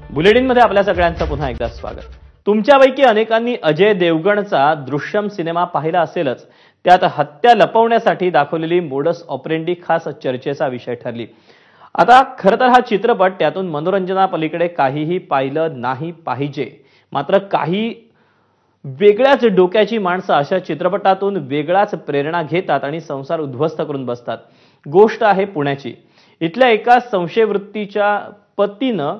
बुलेटिनमध्ये आपल्या सगळ्यांचं पुन्हा एकदा स्वागत। तुमच्यापैकी अनेकांनी अजय देवगणचा दृश्यम सिनेमा पाहिला असेलच। त्यात हत्या लपवण्यासाठी दाखवलेली मोडस ऑपरेंडी खास चर्चेचा विषय ठरली। आता खरं तर हा चित्रपट त्यातून मनोरंजनापलीकडे काहीही पाहिलं नाही पाहिजे, मात्र काही वेगळ्याच डोक्याची माणसं अशा चित्रपटातून वेगळाच प्रेरणा घेतात आणि संसार उद्ध्वस्त करून बसतात। गोष्ट आहे पुण्याची। इथल्या एका संशयवृत्तीच्या पतीनं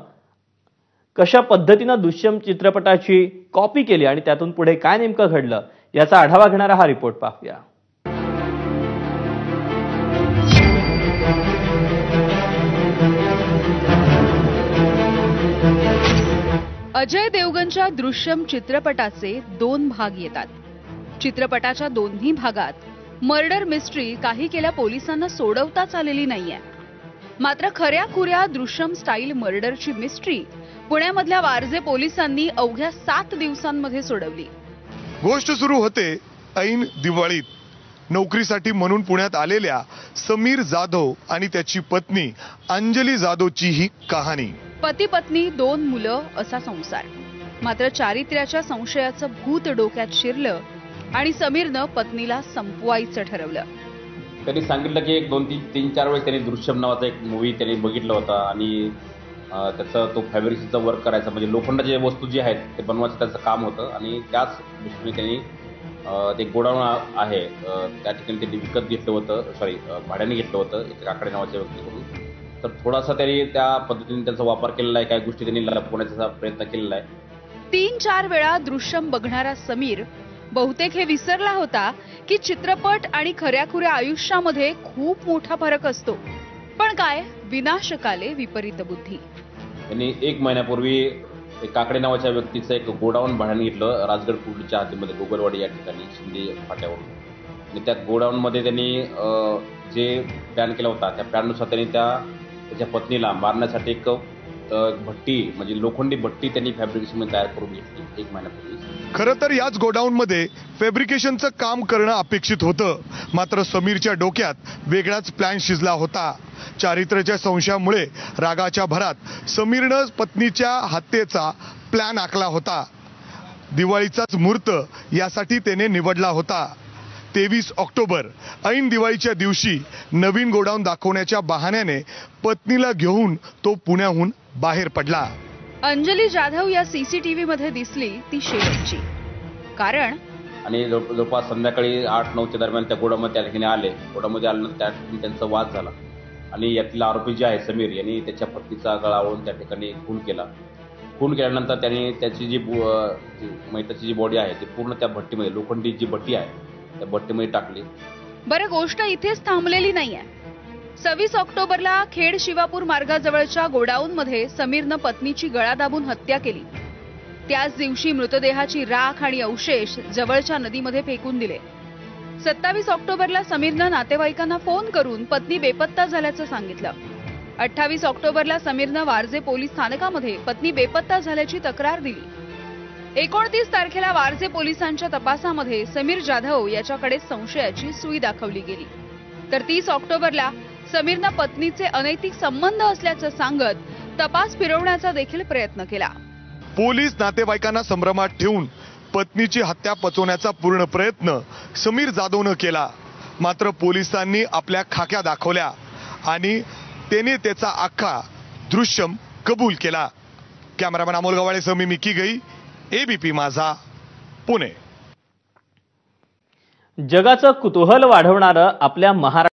कशा पद्धतीनं दृश्यम चित्रपटाची कॉपी केली आणि त्यातून पुढे काय नेमकं घडलं याचा आढावा घेणारा हा रिपोर्ट पाहूया। अजय देवगणच्या दृश्यम चित्रपटाचे 2 भाग येतात। चित्रपटाच्या दोन्ही भागात मर्डर मिस्ट्री काही केल्या पोलिसांना सोडवताच आलेली नाहीये। मात्र खऱ्या-खुऱ्या दृश्यम स्टाईल मर्डरची मिस्ट्री पुण्यामधल्या वारजे पोलिसांनी अवघ्या 7 दिवसांमध्ये सोडवली। गोष्ट सुरू होते ऐन दिवाळीत। नोकरीसाठी म्हणून पुण्यात आलेल्या समीर जाधव आणि त्याची पत्नी अंजली जाधवची ही कहाणी। पती पत्नी 2 मुलं असा संसार। मात्र चारित्र्याच्या संशयाचं भूत डोक्यात शिरलं आणि समीरनं पत्नीला संपवायचं ठरवलं। त्यांनी सांगितलं की 2-3-4 वेळेस त्यांनी दृश्यम नावाचा एक मूवी त्यांनी बघितला होता आणि त्याचा तो फॅब्रिकचा वर्क करायचा, म्हणजे लोखंडाच्या वस्तू जी आहेत ते बनवायचं त्याचं काम होतं आणि त्याच दृष्टीने त्यांनी ते गोडाऊन आहे त्या ठिकाणी त्यांनी विकत घेतलं होतं, भाड्याने घेतलं होतं एका काकडे नावाच्या व्यक्तीकडून। तर थोडासा त्यांनी त्या पद्धतीने त्याचा वापर केलेला आहे, काही गोष्टी त्यांनी लपवण्याचा प्रयत्न केलेला आहे। 3-4 वेळा दृश्यम बघणारा समीर बहुतेक हे विसरला होता की चित्रपट आणि खऱ्याखुऱ्या आयुष्यामध्ये खूप मोठा फरक असतो। पण काय, विनाशकाले विपरीत बुद्धी। त्यांनी 1 महिन्यापूर्वी एक काकडे नावाच्या व्यक्तीचं एक गोडाऊन भाड्याने घेतलं राजगड कुर्डीच्या हद्दीमध्ये गोगलवाडी या ठिकाणी शिंदे फाट्यावरून। आणि त्या गोडाऊनमध्ये त्यांनी जे प्लॅन केला होता त्या प्लॅननुसार त्यांनी त्याच्या पत्नीला मारण्यासाठी एक भट्टी म्हणजे लोखंडी भट्टी त्यांनी फॅब्रिकेशन तयार करून घेतली 1 महिन्यापूर्वी। खरं तर याच गोडाऊनमध्ये फॅब्रिकेशनचं काम करणं अपेक्षित होतं, मात्र समीरच्या डोक्यात वेगळाच प्लॅन शिजला होता। चारित्र्याच्या संशयामुळे रागाच्या भरात समीरनं पत्नीच्या हत्येचा प्लॅन आखला होता। दिवाळीचाच मुहूर्त यासाठी त्याने निवडला होता। 23 ऑक्टोबर ऐन दिवाळीच्या दिवशी नवीन गोडाऊन दाखवण्याच्या बहाण्याने पत्नीला घेऊन तो पुण्याहून बाहेर पडला। अंजली जाधव या सीसीटीव्ही मध्ये दिसली ती शेवटची। कारण आणि जवळपास संध्याकाळी 8-9च्या दरम्यान त्या गोडाऊनमध्ये त्या ठिकाणी आले। गोडाऊनमध्ये आल्यानंतर त्या ठिकाणी त्यांचा वाद झाला आणि यातला आरोपी जे आहे समीर यांनी त्याच्या पत्नीचा गळा आवळून त्या ठिकाणी खून केला। खून केल्यानंतर त्यांनी त्याची जी मैताची जी बॉडी आहे ती पूर्ण त्या भट्टीमध्ये, लोखंडी जी भट्टी आहे त्या भट्टीमध्ये टाकली। बरं, गोष्ट इथेच थांबलेली नाहीये। 26 ऑक्टोबरला खेड शिवापूर मार्गाजवळच्या गोडाऊनमध्ये समीरनं पत्नीची गळा दाबून हत्या केली। त्याच दिवशी मृतदेहाची राख आणि अवशेष जवळच्या नदीमध्ये फेकून दिले। 27 ऑक्टोबरला समीरनं नातेवाईकांना फोन करून पत्नी बेपत्ता झाल्याचं सांगितलं। 28 ऑक्टोबरला समीरनं वारजे पोलीस स्थानकामध्ये पत्नी बेपत्ता झाल्याची तक्रार दिली। 29 तारखेला वारजे पोलिसांच्या तपासामध्ये समीर जाधव याच्याकडे संशयाची सुई दाखवली गेली। तर 30 ऑक्टोबरला समीरनं पत्नीचे अनैतिक संबंध असल्याचं सांगत तपास फिरवण्याचा देखील प्रयत्न केला। पोलीस नातेवाईकांना संभ्रमात ठेवून पत्नीची हत्या पचवण्याचा पूर्ण प्रयत्न समीर जाधवनं केला, मात्र पोलिसांनी आपल्या खाक्या दाखवल्या आणि त्याने त्याचा अख्खा दृश्यम कबूल केला। कॅमेरामॅन अमोल गवाळेसह मी मिकी गई, एबीपी माझा, पुणे। जगाचं कुतूहल वाढवणारं आपल्या महाराष्ट्र